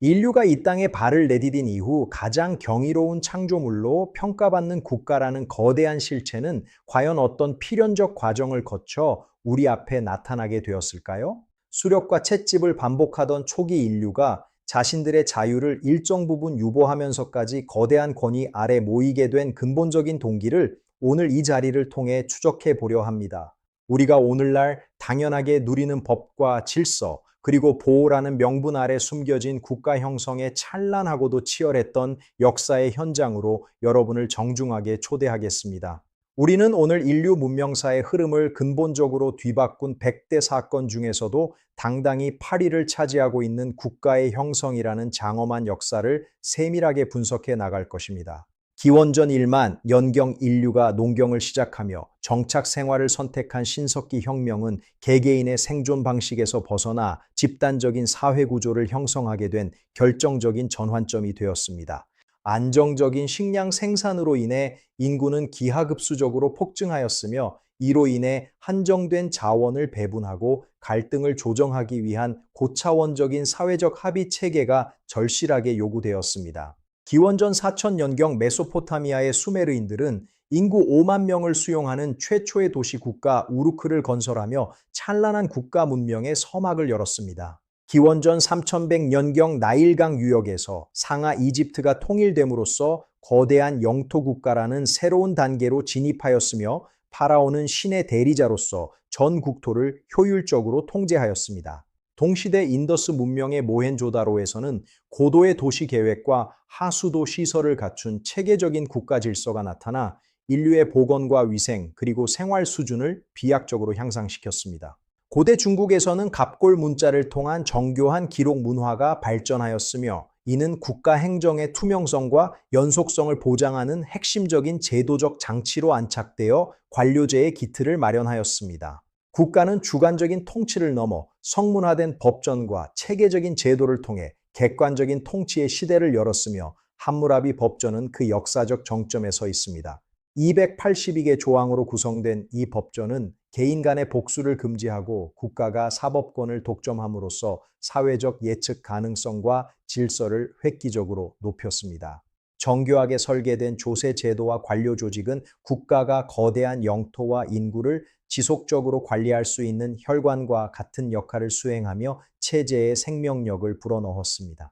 인류가 이 땅에 발을 내디딘 이후 가장 경이로운 창조물로 평가받는 국가라는 거대한 실체는 과연 어떤 필연적 과정을 거쳐 우리 앞에 나타나게 되었을까요? 수렵과 채집을 반복하던 초기 인류가 자신들의 자유를 일정 부분 유보하면서까지 거대한 권위 아래 모이게 된 근본적인 동기를 오늘 이 자리를 통해 추적해 보려 합니다. 우리가 오늘날 당연하게 누리는 법과 질서, 그리고 보호라는 명분 아래 숨겨진 국가 형성의 찬란하고도 치열했던 역사의 현장으로 여러분을 정중하게 초대하겠습니다. 우리는 오늘 인류 문명사의 흐름을 근본적으로 뒤바꾼 100대 사건 중에서도 당당히 8위를 차지하고 있는 국가의 형성이라는 장엄한 역사를 세밀하게 분석해 나갈 것입니다. 기원전 1만 연경 인류가 농경을 시작하며 정착 생활을 선택한 신석기 혁명은 개개인의 생존 방식에서 벗어나 집단적인 사회 구조를 형성하게 된 결정적인 전환점이 되었습니다. 안정적인 식량 생산으로 인해 인구는 기하급수적으로 폭증하였으며 이로 인해 한정된 자원을 배분하고 갈등을 조정하기 위한 고차원적인 사회적 합의 체계가 절실하게 요구되었습니다. 기원전 4000년경 메소포타미아의 수메르인들은 인구 5만 명을 수용하는 최초의 도시 국가 우르크를 건설하며 찬란한 국가 문명의 서막을 열었습니다. 기원전 3100년경 나일강 유역에서 상하 이집트가 통일됨으로써 거대한 영토 국가라는 새로운 단계로 진입하였으며 파라오는 신의 대리자로서 전 국토를 효율적으로 통제하였습니다. 동시대 인더스 문명의 모헨조다로에서는 고도의 도시 계획과 하수도 시설을 갖춘 체계적인 국가 질서가 나타나 인류의 보건과 위생 그리고 생활 수준을 비약적으로 향상시켰습니다. 고대 중국에서는 갑골 문자를 통한 정교한 기록 문화가 발전하였으며 이는 국가 행정의 투명성과 연속성을 보장하는 핵심적인 제도적 장치로 안착되어 관료제의 기틀을 마련하였습니다. 국가는 주관적인 통치를 넘어 성문화된 법전과 체계적인 제도를 통해 객관적인 통치의 시대를 열었으며 함무라비 법전은 그 역사적 정점에 서 있습니다. 282개 조항으로 구성된 이 법전은 개인 간의 복수를 금지하고 국가가 사법권을 독점함으로써 사회적 예측 가능성과 질서를 획기적으로 높였습니다. 정교하게 설계된 조세 제도와 관료 조직은 국가가 거대한 영토와 인구를 지속적으로 관리할 수 있는 혈관과 같은 역할을 수행하며 체제의 생명력을 불어넣었습니다.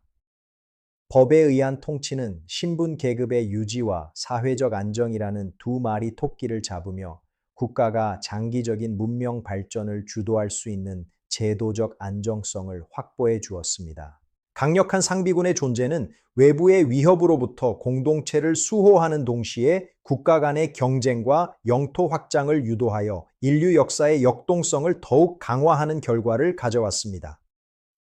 법에 의한 통치는 신분 계급의 유지와 사회적 안정이라는 두 마리 토끼를 잡으며 국가가 장기적인 문명 발전을 주도할 수 있는 제도적 안정성을 확보해 주었습니다. 강력한 상비군의 존재는 외부의 위협으로부터 공동체를 수호하는 동시에 국가 간의 경쟁과 영토 확장을 유도하여 인류 역사의 역동성을 더욱 강화하는 결과를 가져왔습니다.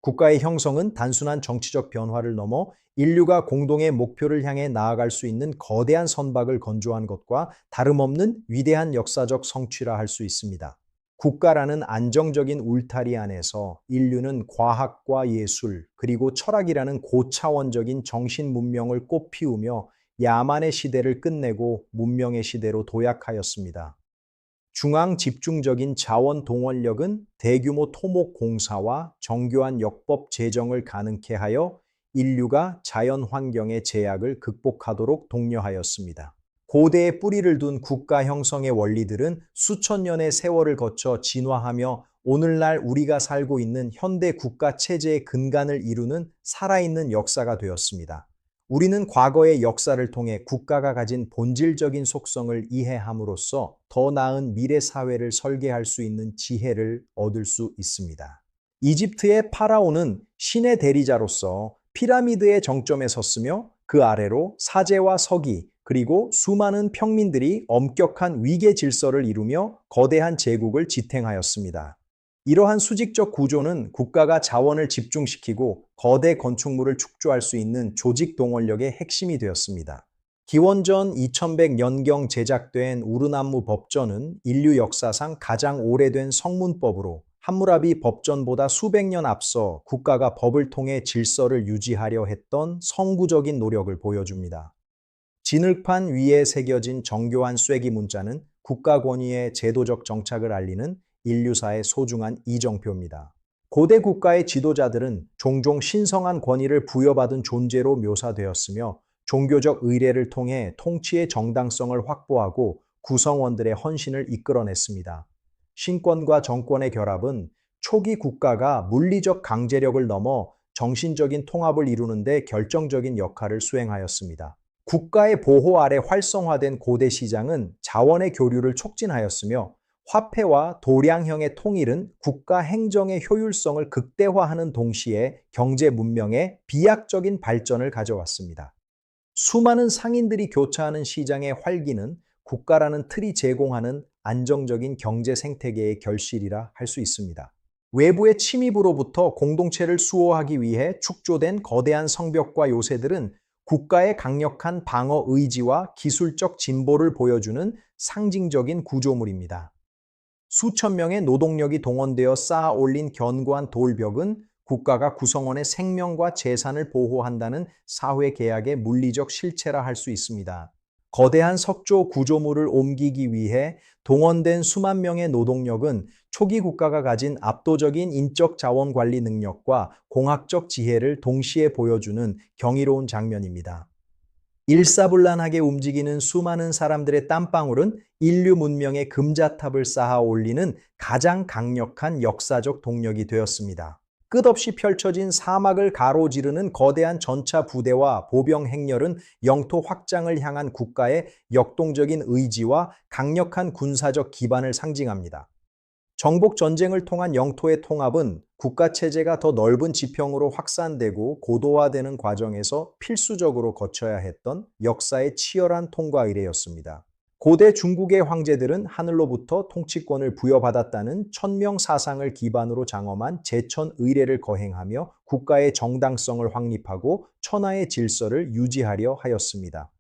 국가의 형성은 단순한 정치적 변화를 넘어 인류가 공동의 목표를 향해 나아갈 수 있는 거대한 선박을 건조한 것과 다름없는 위대한 역사적 성취라 할 수 있습니다. 국가라는 안정적인 울타리 안에서 인류는 과학과 예술, 그리고 철학이라는 고차원적인 정신 문명을 꽃피우며 야만의 시대를 끝내고 문명의 시대로 도약하였습니다. 중앙 집중적인 자원 동원력은 대규모 토목 공사와 정교한 역법 제정을 가능케 하여 인류가 자연 환경의 제약을 극복하도록 독려하였습니다. 고대의 뿌리를 둔 국가 형성의 원리들은 수천 년의 세월을 거쳐 진화하며 오늘날 우리가 살고 있는 현대 국가 체제의 근간을 이루는 살아있는 역사가 되었습니다. 우리는 과거의 역사를 통해 국가가 가진 본질적인 속성을 이해함으로써 더 나은 미래 사회를 설계할 수 있는 지혜를 얻을 수 있습니다. 이집트의 파라오는 신의 대리자로서 피라미드의 정점에 섰으며 그 아래로 사제와 서기, 그리고 수많은 평민들이 엄격한 위계 질서를 이루며 거대한 제국을 지탱하였습니다. 이러한 수직적 구조는 국가가 자원을 집중시키고 거대 건축물을 축조할 수 있는 조직 동원력의 핵심이 되었습니다. 기원전 2100년경 제작된 우르남무 법전은 인류 역사상 가장 오래된 성문법으로 함무라비 법전보다 수백 년 앞서 국가가 법을 통해 질서를 유지하려 했던 성구적인 노력을 보여줍니다. 진흙판 위에 새겨진 정교한 쐐기 문자는 국가 권위의 제도적 정착을 알리는 인류사의 소중한 이정표입니다. 고대 국가의 지도자들은 종종 신성한 권위를 부여받은 존재로 묘사되었으며 종교적 의례를 통해 통치의 정당성을 확보하고 구성원들의 헌신을 이끌어냈습니다. 신권과 정권의 결합은 초기 국가가 물리적 강제력을 넘어 정신적인 통합을 이루는 데 결정적인 역할을 수행하였습니다. 국가의 보호 아래 활성화된 고대 시장은 자원의 교류를 촉진하였으며 화폐와 도량형의 통일은 국가 행정의 효율성을 극대화하는 동시에 경제 문명의 비약적인 발전을 가져왔습니다. 수많은 상인들이 교차하는 시장의 활기는 국가라는 틀이 제공하는 안정적인 경제 생태계의 결실이라 할 수 있습니다. 외부의 침입으로부터 공동체를 수호하기 위해 축조된 거대한 성벽과 요새들은 국가의 강력한 방어 의지와 기술적 진보를 보여주는 상징적인 구조물입니다. 수천 명의 노동력이 동원되어 쌓아 올린 견고한 돌벽은 국가가 구성원의 생명과 재산을 보호한다는 사회 계약의 물리적 실체라 할 수 있습니다. 거대한 석조 구조물을 옮기기 위해 동원된 수만 명의 노동력은 초기 국가가 가진 압도적인 인적 자원 관리 능력과 공학적 지혜를 동시에 보여주는 경이로운 장면입니다. 일사불란하게 움직이는 수많은 사람들의 땀방울은 인류 문명의 금자탑을 쌓아 올리는 가장 강력한 역사적 동력이 되었습니다. 끝없이 펼쳐진 사막을 가로지르는 거대한 전차 부대와 보병 행렬은 영토 확장을 향한 국가의 역동적인 의지와 강력한 군사적 기반을 상징합니다. 정복 전쟁을 통한 영토의 통합은 국가 체제가 더 넓은 지평으로 확산되고 고도화되는 과정에서 필수적으로 거쳐야 했던 역사의 치열한 통과 의례였습니다. 고대 중국의 황제들은 하늘로부터 통치권을 부여받았다는 천명 사상을 기반으로 장엄한 제천 의례를 거행하며 국가의 정당성을 확립하고 천하의 질서를 유지하려 하였습니다.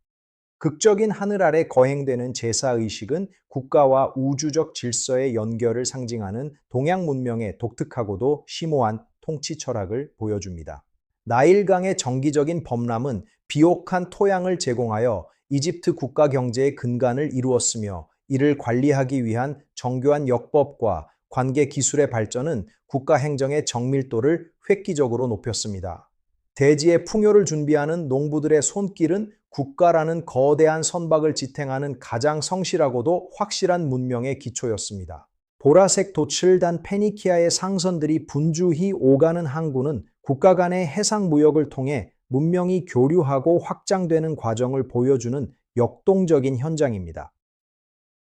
극적인 하늘 아래 거행되는 제사의식은 국가와 우주적 질서의 연결을 상징하는 동양 문명의 독특하고도 심오한 통치 철학을 보여줍니다. 나일강의 정기적인 범람은 비옥한 토양을 제공하여 이집트 국가 경제의 근간을 이루었으며 이를 관리하기 위한 정교한 역법과 관계 기술의 발전은 국가 행정의 정밀도를 획기적으로 높였습니다. 대지의 풍요를 준비하는 농부들의 손길은 국가라는 거대한 선박을 지탱하는 가장 성실하고도 확실한 문명의 기초였습니다. 보라색 돛을 단 페니키아의 상선들이 분주히 오가는 항구는 국가 간의 해상 무역을 통해 문명이 교류하고 확장되는 과정을 보여주는 역동적인 현장입니다.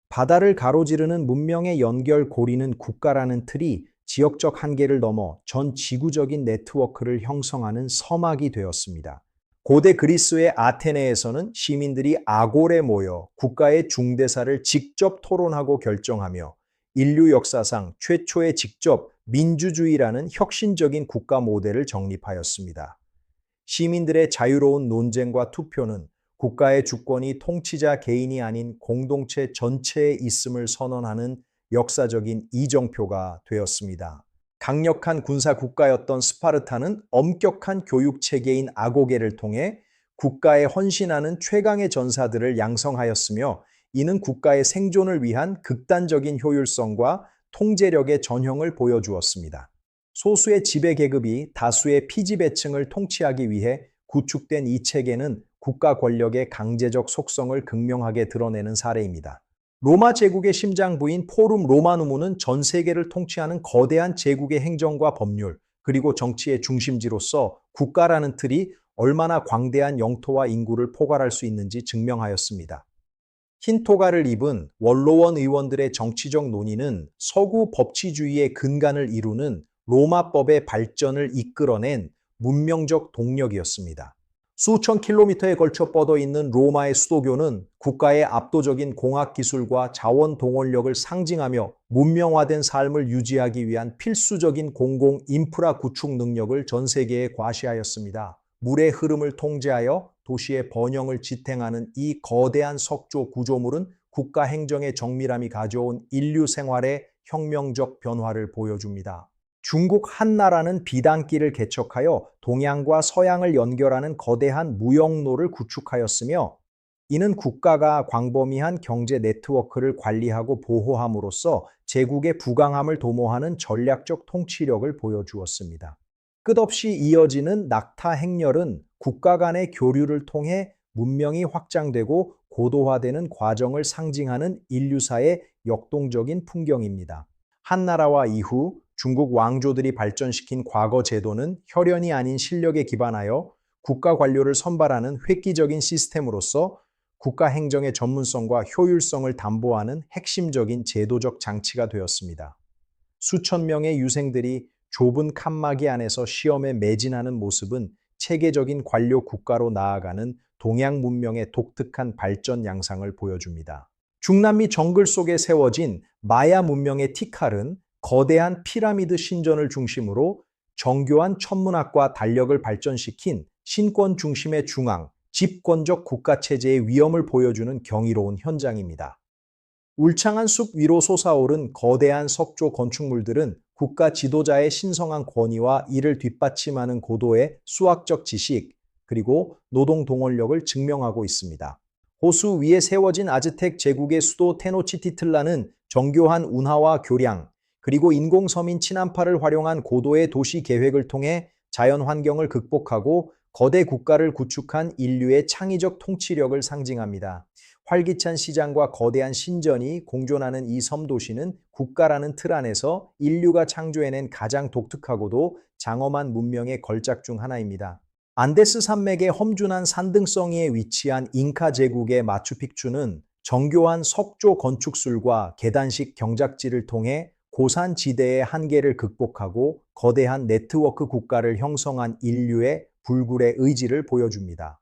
바다를 가로지르는 문명의 연결 고리는 국가라는 틀이 지역적 한계를 넘어 전 지구적인 네트워크를 형성하는 서막이 되었습니다. 고대 그리스의 아테네에서는 시민들이 아골에 모여 국가의 중대사를 직접 토론하고 결정하며 인류 역사상 최초의 직접 민주주의라는 혁신적인 국가 모델을 정립하였습니다. 시민들의 자유로운 논쟁과 투표는 국가의 주권이 통치자 개인이 아닌 공동체 전체에 있음을 선언하는 역사적인 이정표가 되었습니다. 강력한 군사 국가였던 스파르타는 엄격한 교육 체계인 아고게를 통해 국가에 헌신하는 최강의 전사들을 양성하였으며 이는 국가의 생존을 위한 극단적인 효율성과 통제력의 전형을 보여주었습니다. 소수의 지배 계급이 다수의 피지배층을 통치하기 위해 구축된 이 체계는 국가 권력의 강제적 속성을 극명하게 드러내는 사례입니다. 로마 제국의 심장부인 포룸 로마누무는 전 세계를 통치하는 거대한 제국의 행정과 법률, 그리고 정치의 중심지로서 국가라는 틀이 얼마나 광대한 영토와 인구를 포괄할 수 있는지 증명하였습니다. 흰 토가를 입은 원로원 의원들의 정치적 논의는 서구 법치주의의 근간을 이루는 로마법의 발전을 이끌어낸 문명적 동력이었습니다. 수천 킬로미터에 걸쳐 뻗어 있는 로마의 수도교는 국가의 압도적인 공학기술과 자원 동원력을 상징하며 문명화된 삶을 유지하기 위한 필수적인 공공 인프라 구축 능력을 전 세계에 과시하였습니다. 물의 흐름을 통제하여 도시의 번영을 지탱하는 이 거대한 석조 구조물은 국가 행정의 정밀함이 가져온 인류 생활의 혁명적 변화를 보여줍니다. 중국 한나라는 비단길을 개척하여 동양과 서양을 연결하는 거대한 무역로를 구축하였으며 이는 국가가 광범위한 경제 네트워크를 관리하고 보호함으로써 제국의 부강함을 도모하는 전략적 통치력을 보여주었습니다. 끝없이 이어지는 낙타 행렬은 국가 간의 교류를 통해 문명이 확장되고 고도화되는 과정을 상징하는 인류사의 역동적인 풍경입니다. 한나라와 이후 중국 왕조들이 발전시킨 과거 제도는 혈연이 아닌 실력에 기반하여 국가 관료를 선발하는 획기적인 시스템으로서 국가 행정의 전문성과 효율성을 담보하는 핵심적인 제도적 장치가 되었습니다. 수천 명의 유생들이 좁은 칸막이 안에서 시험에 매진하는 모습은 체계적인 관료 국가로 나아가는 동양 문명의 독특한 발전 양상을 보여줍니다. 중남미 정글 속에 세워진 마야 문명의 티칼은 거대한 피라미드 신전을 중심으로 정교한 천문학과 달력을 발전시킨 신권 중심의 중앙, 집권적 국가체제의 위엄을 보여주는 경이로운 현장입니다. 울창한 숲 위로 솟아오른 거대한 석조 건축물들은 국가 지도자의 신성한 권위와 이를 뒷받침하는 고도의 수학적 지식, 그리고 노동 동원력을 증명하고 있습니다. 호수 위에 세워진 아즈텍 제국의 수도 테노치티틀라는 정교한 운하와 교량, 그리고 인공서민 친한파를 활용한 고도의 도시 계획을 통해 자연 환경을 극복하고 거대 국가를 구축한 인류의 창의적 통치력을 상징합니다. 활기찬 시장과 거대한 신전이 공존하는 이 섬도시는 국가라는 틀 안에서 인류가 창조해낸 가장 독특하고도 장엄한 문명의 걸작 중 하나입니다. 안데스 산맥의 험준한 산등성이에 위치한 잉카 제국의 마추픽추는 정교한 석조 건축술과 계단식 경작지를 통해 고산지대의 한계를 극복하고 거대한 네트워크 국가를 형성한 인류의 불굴의 의지를 보여줍니다.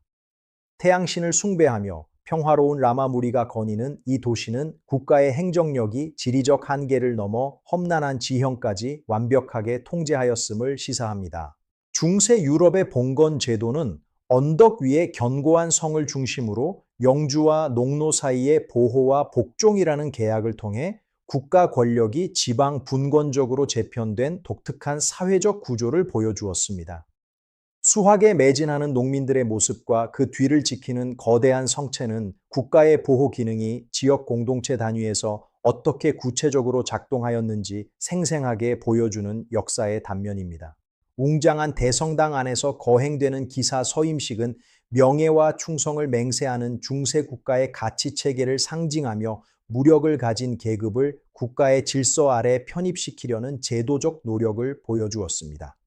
태양신을 숭배하며 평화로운 라마무리가 거니는 이 도시는 국가의 행정력이 지리적 한계를 넘어 험난한 지형까지 완벽하게 통제하였음을 시사합니다. 중세 유럽의 봉건 제도는 언덕 위에 견고한 성을 중심으로 영주와 농노 사이의 보호와 복종이라는 계약을 통해 국가 권력이 지방 분권적으로 재편된 독특한 사회적 구조를 보여주었습니다. 수확에 매진하는 농민들의 모습과 그 뒤를 지키는 거대한 성체는 국가의 보호 기능이 지역 공동체 단위에서 어떻게 구체적으로 작동하였는지 생생하게 보여주는 역사의 단면입니다. 웅장한 대성당 안에서 거행되는 기사 서임식은 명예와 충성을 맹세하는 중세 국가의 가치 체계를 상징하며 무력을 가진 계급을 국가의 질서 아래 편입시키려는 제도적 노력을 보여주었습니다.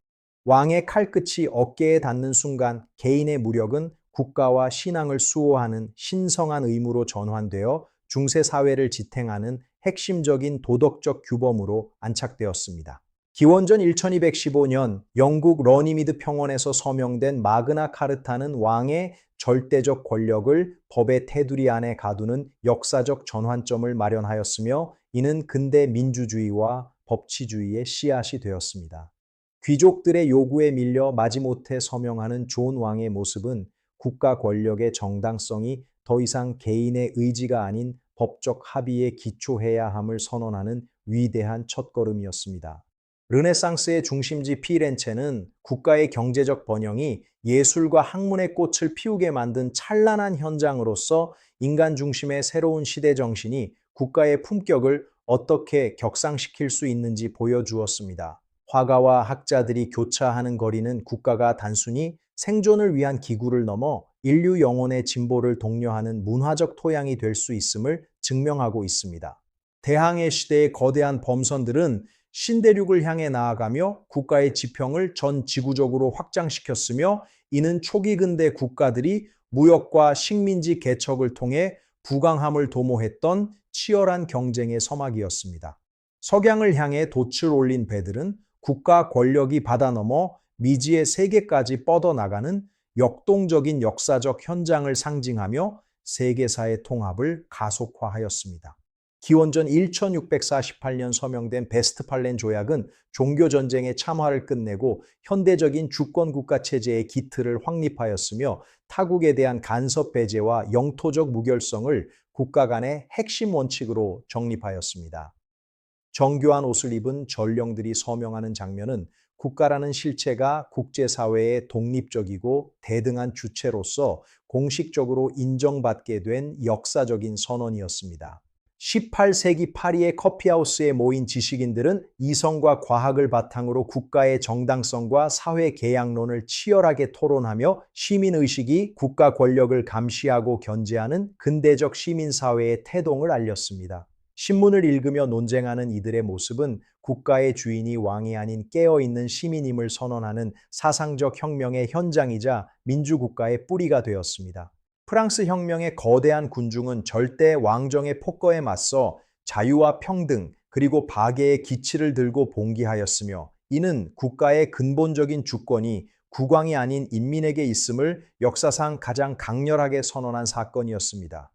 왕의 칼끝이 어깨에 닿는 순간 개인의 무력은 국가와 신앙을 수호하는 신성한 의무로 전환되어 중세 사회를 지탱하는 핵심적인 도덕적 규범으로 안착되었습니다. 기원전 1215년 영국 러니미드 평원에서 서명된 마그나 카르타는 왕의 절대적 권력을 법의 테두리 안에 가두는 역사적 전환점을 마련하였으며 이는 근대 민주주의와 법치주의의 씨앗이 되었습니다. 귀족들의 요구에 밀려 마지못해 서명하는 존 왕의 모습은 국가 권력의 정당성이 더 이상 개인의 의지가 아닌 법적 합의에 기초해야 함을 선언하는 위대한 첫걸음이었습니다. 르네상스의 중심지 피렌체는 국가의 경제적 번영이 예술과 학문의 꽃을 피우게 만든 찬란한 현장으로서 인간 중심의 새로운 시대 정신이 국가의 품격을 어떻게 격상시킬 수 있는지 보여주었습니다. 화가와 학자들이 교차하는 거리는 국가가 단순히 생존을 위한 기구를 넘어 인류 영혼의 진보를 독려하는 문화적 토양이 될 수 있음을 증명하고 있습니다. 대항해 시대의 거대한 범선들은 신대륙을 향해 나아가며 국가의 지평을 전 지구적으로 확장시켰으며 이는 초기 근대 국가들이 무역과 식민지 개척을 통해 부강함을 도모했던 치열한 경쟁의 서막이었습니다. 석양을 향해 돛을 올린 배들은 국가 권력이 바다 넘어 미지의 세계까지 뻗어나가는 역동적인 역사적 현장을 상징하며 세계사의 통합을 가속화하였습니다. 기원전 1648년 서명된 베스트팔렌 조약은 종교전쟁의 참화를 끝내고 현대적인 주권국가 체제의 기틀을 확립하였으며 타국에 대한 간섭 배제와 영토적 무결성을 국가 간의 핵심 원칙으로 정립하였습니다. 정교한 옷을 입은 전령들이 서명하는 장면은 국가라는 실체가 국제사회의 독립적이고 대등한 주체로서 공식적으로 인정받게 된 역사적인 선언이었습니다. 18세기 파리의 커피하우스에 모인 지식인들은 이성과 과학을 바탕으로 국가의 정당성과 사회 계약론을 치열하게 토론하며 시민의식이 국가 권력을 감시하고 견제하는 근대적 시민사회의 태동을 알렸습니다. 신문을 읽으며 논쟁하는 이들의 모습은 국가의 주인이 왕이 아닌 깨어있는 시민임을 선언하는 사상적 혁명의 현장이자 민주국가의 뿌리가 되었습니다. 프랑스 혁명의 거대한 군중은 절대 왕정의 폭거에 맞서 자유와 평등 그리고 박애의 기치를 들고 봉기하였으며, 이는 국가의 근본적인 주권이 국왕이 아닌 인민에게 있음을 역사상 가장 강렬하게 선언한 사건이었습니다.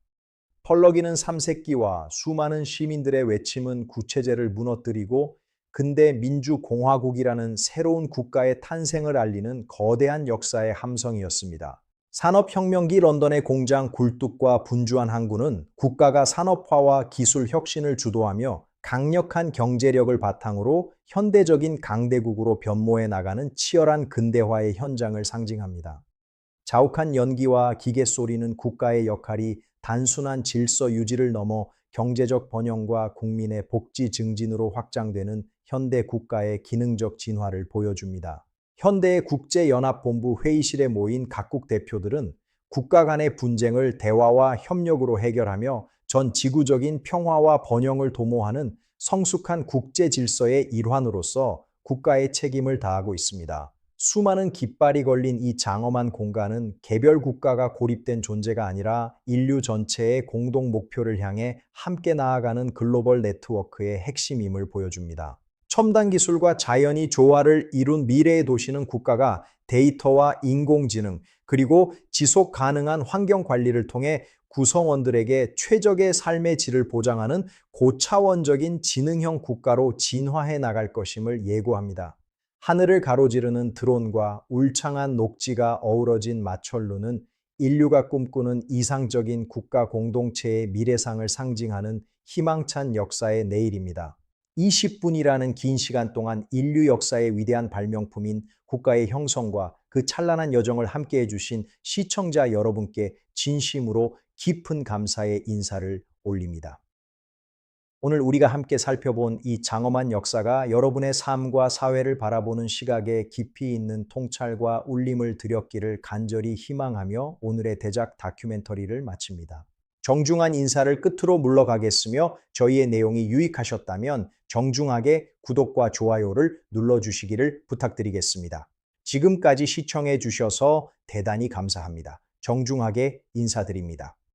펄럭이는 삼색기와 수많은 시민들의 외침은 구체제를 무너뜨리고 근대 민주공화국이라는 새로운 국가의 탄생을 알리는 거대한 역사의 함성이었습니다. 산업혁명기 런던의 공장 굴뚝과 분주한 항구는 국가가 산업화와 기술 혁신을 주도하며 강력한 경제력을 바탕으로 현대적인 강대국으로 변모해 나가는 치열한 근대화의 현장을 상징합니다. 자욱한 연기와 기계 소리는 국가의 역할이 단순한 질서 유지를 넘어 경제적 번영과 국민의 복지 증진으로 확장되는 현대 국가의 기능적 진화를 보여줍니다. 현대의 국제연합본부 회의실에 모인 각국 대표들은 국가 간의 분쟁을 대화와 협력으로 해결하며 전 지구적인 평화와 번영을 도모하는 성숙한 국제 질서의 일환으로서 국가의 책임을 다하고 있습니다. 수많은 깃발이 걸린 이 장엄한 공간은 개별 국가가 고립된 존재가 아니라 인류 전체의 공동 목표를 향해 함께 나아가는 글로벌 네트워크의 핵심임을 보여줍니다. 첨단 기술과 자연이 조화를 이룬 미래의 도시는 국가가 데이터와 인공지능 그리고 지속 가능한 환경 관리를 통해 구성원들에게 최적의 삶의 질을 보장하는 고차원적인 지능형 국가로 진화해 나갈 것임을 예고합니다. 하늘을 가로지르는 드론과 울창한 녹지가 어우러진 마철루는 인류가 꿈꾸는 이상적인 국가 공동체의 미래상을 상징하는 희망찬 역사의 내일입니다. 20분이라는 긴 시간 동안 인류 역사의 위대한 발명품인 국가의 형성과 그 찬란한 여정을 함께 해주신 시청자 여러분께 진심으로 깊은 감사의 인사를 올립니다. 오늘 우리가 함께 살펴본 이 장엄한 역사가 여러분의 삶과 사회를 바라보는 시각에 깊이 있는 통찰과 울림을 드렸기를 간절히 희망하며 오늘의 대작 다큐멘터리를 마칩니다. 정중한 인사를 끝으로 물러가겠으며 저희의 내용이 유익하셨다면 정중하게 구독과 좋아요를 눌러주시기를 부탁드리겠습니다. 지금까지 시청해 주셔서 대단히 감사합니다. 정중하게 인사드립니다.